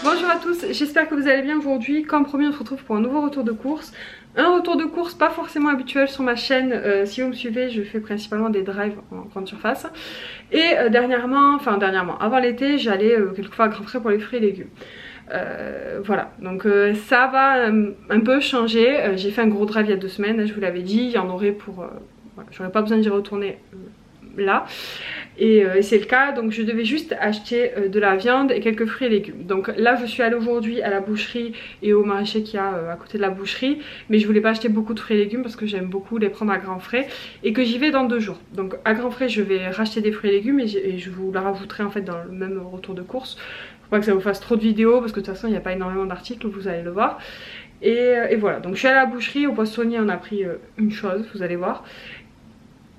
Bonjour à tous, j'espère que vous allez bien aujourd'hui. Comme promis, on se retrouve pour un nouveau retour de course. Un retour de course pas forcément habituel sur ma chaîne. Si vous me suivez, je fais principalement des drives en grande surface. Et dernièrement, avant l'été, j'allais quelquefois à Grand Frais pour les fruits et légumes. Voilà, donc ça va un peu changer. J'ai fait un gros drive il y a 2 semaines, je vous l'avais dit, il y en aurait pour... voilà, j'aurais pas besoin d'y retourner là. Et c'est le cas, donc je devais juste acheter de la viande et quelques fruits et légumes. Donc là je suis allée aujourd'hui à la boucherie et au maraîcher qu'il y a à côté de la boucherie. Mais je voulais pas acheter beaucoup de fruits et légumes parce que j'aime beaucoup les prendre à Grand Frais. Et que j'y vais dans 2 jours. Donc à Grand Frais je vais racheter des fruits et légumes et je vous la rajouterai en fait dans le même retour de course. Faut pas que ça vous fasse trop de vidéos parce que de toute façon il n'y a pas énormément d'articles, vous allez le voir. Et voilà, donc je suis allée à la boucherie, au poissonnier on a pris une chose, vous allez voir.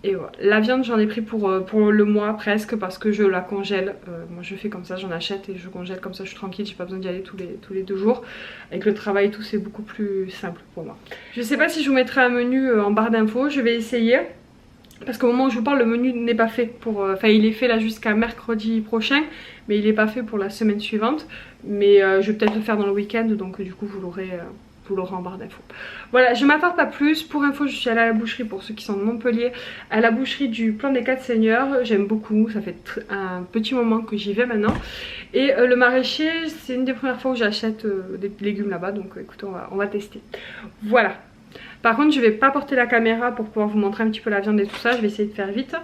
Et voilà. La viande j'en ai pris pour le mois presque parce que je la congèle. Moi je fais comme ça, j'en achète et je congèle comme ça, je suis tranquille, j'ai pas besoin d'y aller tous les 2 jours. Avec le travail et tout c'est beaucoup plus simple pour moi. Je sais pas si je vous mettrai un menu en barre d'infos, je vais essayer. Parce qu'au moment où je vous parle le menu n'est pas fait pour... Enfin il est fait là jusqu'à mercredi prochain. Mais il n'est pas fait pour la semaine suivante. Mais je vais peut-être le faire dans le week-end, donc du coup vous l'aurez en barre d'infos. Voilà, je m'attarde pas plus. Pour info, je suis allée à la boucherie, pour ceux qui sont de Montpellier, à la boucherie du Plan des 4 Seigneurs. J'aime beaucoup, ça fait un petit moment que j'y vais maintenant. Et le maraîcher, c'est une des premières fois où j'achète des légumes là-bas, donc écoutez, on va tester. Voilà. Par contre je vais pas porter la caméra pour pouvoir vous montrer un petit peu la viande et tout ça, je vais essayer de faire vite.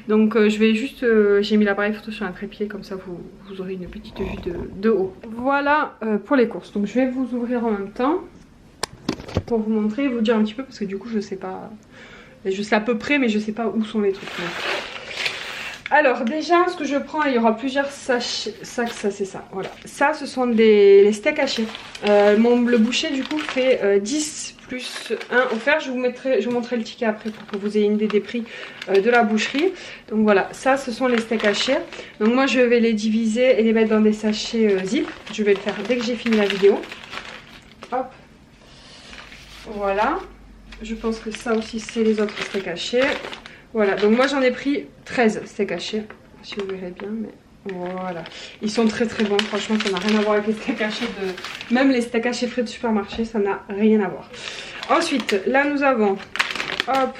Donc je vais juste, j'ai mis l'appareil photo sur un trépied, comme ça vous aurez une petite vue de haut. Voilà pour les courses, donc je vais vous ouvrir en même temps pour vous montrer et vous dire un petit peu parce que du coup je sais pas, je sais à peu près mais je sais pas où sont les trucs. Donc. Alors déjà ce que je prends, il y aura plusieurs sacs, ça c'est ça, voilà. Ça ce sont les steaks hachés. Le boucher du coup fait 10 plus 1 offert. Je vous montrerai le ticket après pour que vous ayez une idée des prix de la boucherie. Donc voilà, ça ce sont les steaks hachés. Donc moi je vais les diviser et les mettre dans des sachets zip. Je vais le faire dès que j'ai fini la vidéo. Hop. Voilà. Je pense que ça aussi c'est les autres steaks hachés. Voilà, donc moi j'en ai pris 13 steaks hachés. Si vous verrez bien, mais... Voilà, ils sont très très bons, franchement ça n'a rien à voir avec les steaks hachés de... Même les steaks hachés frais de supermarché, ça n'a rien à voir. Ensuite, là nous avons, hop,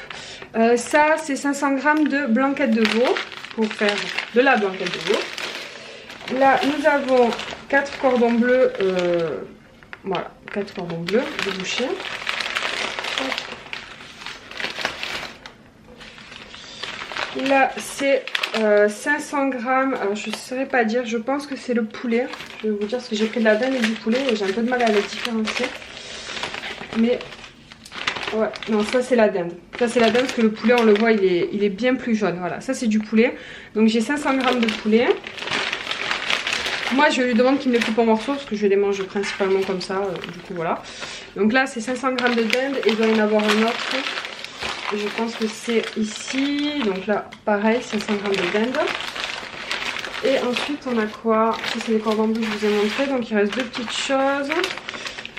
ça c'est 500 g de blanquette de veau, pour faire de la blanquette de veau. Là nous avons 4 cordons bleus, voilà, 4 cordons bleus de boucher. Là c'est 500 g, alors je ne saurais pas dire, je pense que c'est le poulet. Je vais vous dire parce que j'ai pris de la dinde et du poulet et j'ai un peu de mal à les différencier. Mais ouais, non ça c'est la dinde. Ça c'est la dinde parce que le poulet on le voit il est bien plus jaune. Voilà, ça c'est du poulet. Donc j'ai 500 g de poulet. Moi je lui demande qu'il me les coupe en morceaux parce que je les mange principalement comme ça. Du coup voilà. Donc là c'est 500 g de dinde et il doit y en avoir un autre. Je pense que c'est ici, donc là pareil 500 g de dinde. Et ensuite on a quoi? Ça c'est les cordons bleus que je vous ai montré, donc il reste 2 petites choses.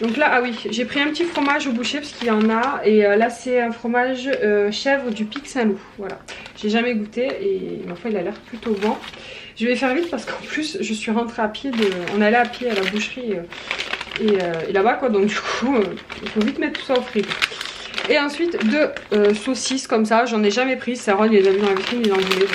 Donc là, ah oui, j'ai pris un petit fromage au boucher parce qu'il y en a. Et là c'est un fromage chèvre du Pic Saint-Loup, voilà. J'ai jamais goûté et ma foi il a l'air plutôt bon. Je vais faire vite parce qu'en plus je suis rentrée à pied, on allait à pied à la boucherie et là-bas quoi, donc du coup il faut vite mettre tout ça au frigo. Et ensuite 2 saucisses comme ça, j'en ai jamais pris, Sarah les a mis dans la vitrine, il en voulait.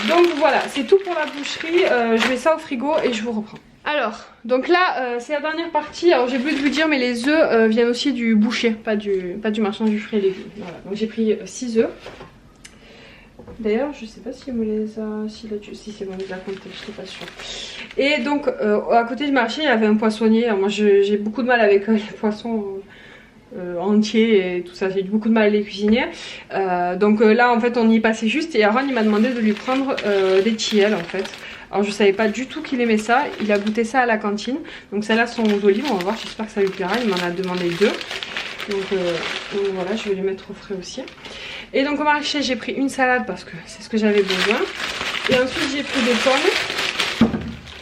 Donc voilà, c'est tout pour la boucherie, je mets ça au frigo et je vous reprends. Alors, donc là c'est la dernière partie, alors j'ai oublié de vous dire mais les œufs viennent aussi du boucher, pas du marchand du fruit et légumes. Voilà, donc j'ai pris 6 œufs. D'ailleurs je sais pas si me les a, si c'est bon, il les a comptés, je suis pas sûre. Et donc à côté du marché il y avait un poissonnier, alors moi j'ai beaucoup de mal avec les poissons... entiers et tout ça, j'ai eu beaucoup de mal à les cuisiner. Donc là en fait on y passait juste et Aaron il m'a demandé de lui prendre des tilleuls en fait. Alors je savais pas du tout qu'il aimait ça, il a goûté ça à la cantine. Donc celles-là sont aux olives, on va voir, j'espère que ça lui plaira, il m'en a demandé 2. Donc voilà, je vais les mettre au frais aussi. Et donc au maraîcher j'ai pris une salade parce que c'est ce que j'avais besoin. Et ensuite j'ai pris des pommes.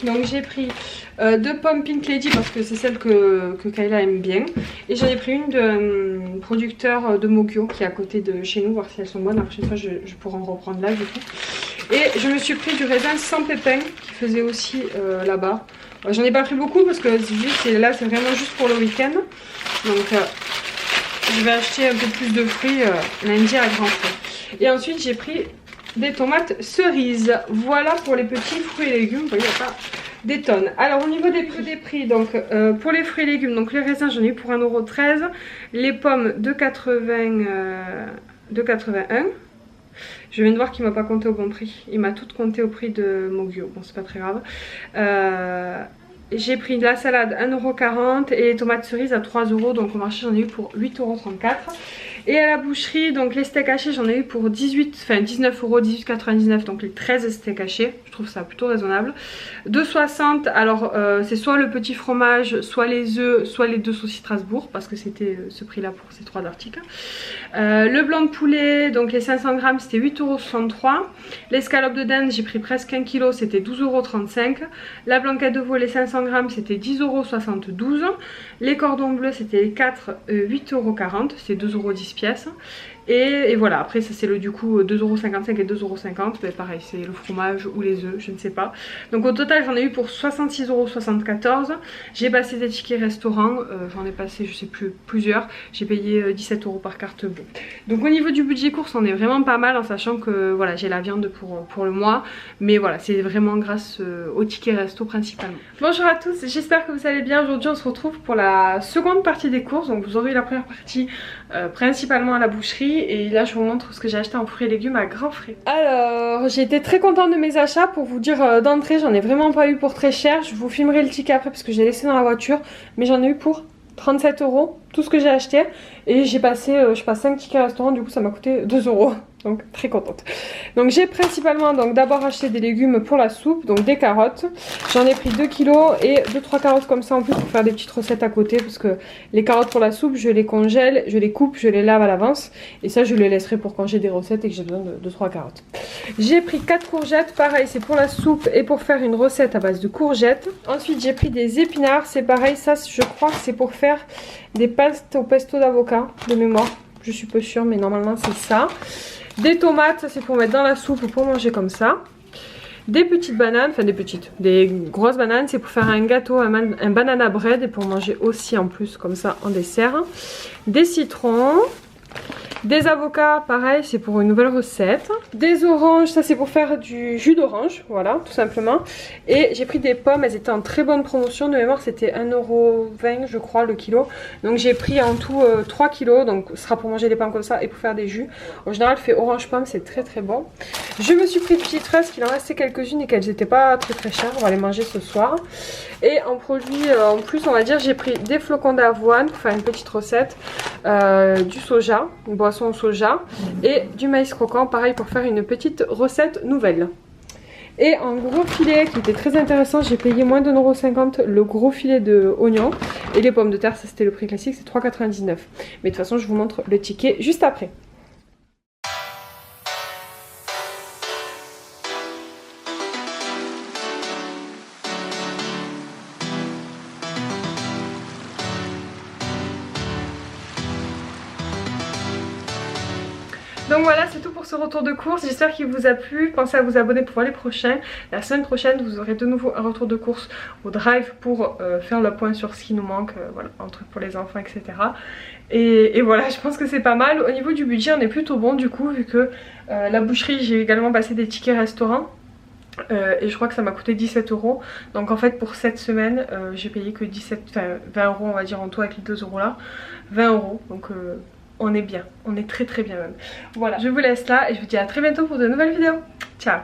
Donc j'ai pris 2 pommes Pink Lady parce que c'est celle que Kayla aime bien. Et j'en ai pris une de producteur de Mogyo qui est à côté de chez nous, voir si elles sont bonnes. La prochaine fois je pourrai en reprendre là du coup. Et je me suis pris du raisin sans pépins qui faisait aussi là-bas. J'en ai pas pris beaucoup parce que là c'est vraiment juste pour le week-end. Donc je vais acheter un peu plus de fruits lundi à grand frais. Et ensuite j'ai pris des tomates cerises. Voilà pour les petits fruits et légumes. Vous voyez, il n'y a pas des tonnes. Alors au niveau des prix, donc pour les fruits et légumes, donc les raisins j'en ai eu pour 1,13 €. Les pommes de 81. Je viens de voir qu'il m'a pas compté au bon prix. Il m'a tout compté au prix de Mogio. Bon, c'est pas très grave. J'ai pris de la salade 1,40 € et les tomates cerises à 3 €. Donc au marché j'en ai eu pour 8,34 €. Et à la boucherie, donc les steaks hachés j'en ai eu pour 19 €, 18,99 €. Donc les 13 steaks hachés, je trouve ça plutôt raisonnable. 2,60 €, alors c'est soit le petit fromage, soit les œufs, soit les 2 saucisses Strasbourg, parce que c'était ce prix là pour ces 3 articles. Le blanc de poulet, donc les 500 grammes c'était 8,63 €. L'escalope de dinde j'ai pris presque 1 kg, c'était 12,35 €. La blanquette de veau les 500 grammes c'était 10,72 €. Les cordons bleus c'était 8,40 €, c'est 2,10 € pièce. Et voilà, après ça c'est le du coup 2,55 € et 2,50 €, mais pareil c'est le fromage ou les œufs, je ne sais pas. Donc au total j'en ai eu pour 66,74 €. J'ai passé des tickets restaurant, j'en ai passé je sais plus plusieurs, j'ai payé 17 € par carte bleue. Donc au niveau du budget course on est vraiment pas mal en sachant que voilà j'ai la viande pour le mois, mais voilà c'est vraiment grâce au ticket resto principalement. Bonjour à tous, j'espère que vous allez bien. Aujourd'hui on se retrouve pour la seconde partie des courses, donc vous aurez eu la première partie principalement à la boucherie. Et là je vous montre ce que j'ai acheté en fruits et légumes à grands frais. Alors j'ai été très contente de mes achats. Pour vous dire d'entrée j'en ai vraiment pas eu pour très cher. Je vous filmerai le ticket après parce que j'ai laissé dans la voiture. Mais j'en ai eu pour 37 € tout ce que j'ai acheté. Et j'ai passé je passe 5 tickets restaurant, du coup ça m'a coûté 2 €. Donc très contente. Donc j'ai principalement donc d'abord acheté des légumes pour la soupe, donc des carottes. J'en ai pris 2 kg et 2-3 carottes comme ça en plus pour faire des petites recettes à côté. Parce que les carottes pour la soupe je les congèle, je les coupe, je les lave à l'avance. Et ça je les laisserai pour quand j'ai des recettes et que j'ai besoin de 2-3 carottes. J'ai pris 4 courgettes, pareil c'est pour la soupe et pour faire une recette à base de courgettes. Ensuite j'ai pris des épinards, c'est pareil, ça je crois que c'est pour faire des pâtes au pesto d'avocat de mémoire. Je suis peu sûre mais normalement c'est ça. Des tomates, ça c'est pour mettre dans la soupe ou pour manger comme ça. Des petites bananes, enfin des grosses bananes, c'est pour faire un gâteau, un banana bread et pour manger aussi en plus comme ça en dessert. Des citrons. Des avocats, pareil, c'est pour une nouvelle recette. Des oranges, ça c'est pour faire du jus d'orange, voilà, tout simplement. Et j'ai pris des pommes, elles étaient en très bonne promotion. De mémoire, c'était 1,20 € je crois le kilo. Donc j'ai pris en tout 3 kilos, donc ce sera pour manger des pommes comme ça et pour faire des jus. En général, fait orange pomme, c'est très très bon. Je me suis pris de petites fraises, qu'il en restait quelques-unes et qu'elles n'étaient pas très chères. On va les manger ce soir. Et en produit en plus, on va dire, j'ai pris des flocons d'avoine pour faire une petite recette, du soja, une boisson au soja et du maïs croquant, pareil pour faire une petite recette nouvelle. Et en gros filet qui était très intéressant, j'ai payé moins de 1,50 € le gros filet de oignons. Et les pommes de terre, ça c'était le prix classique, c'est 3,99 €. Mais de toute façon je vous montre le ticket juste après. Donc voilà, c'est tout pour ce retour de course. J'espère qu'il vous a plu. Pensez à vous abonner pour voir les prochains. La semaine prochaine, vous aurez de nouveau un retour de course au drive pour faire le point sur ce qui nous manque. Voilà, un truc pour les enfants, etc. Et voilà, je pense que c'est pas mal. Au niveau du budget, on est plutôt bon du coup, vu que la boucherie, j'ai également passé des tickets restaurants. Et je crois que ça m'a coûté 17 €. Donc en fait pour cette semaine j'ai payé que 20 € on va dire en tout avec les 2 € là. 20 €. Donc on est bien, on est très bien même. Voilà, je vous laisse là et je vous dis à très bientôt pour de nouvelles vidéos. Ciao.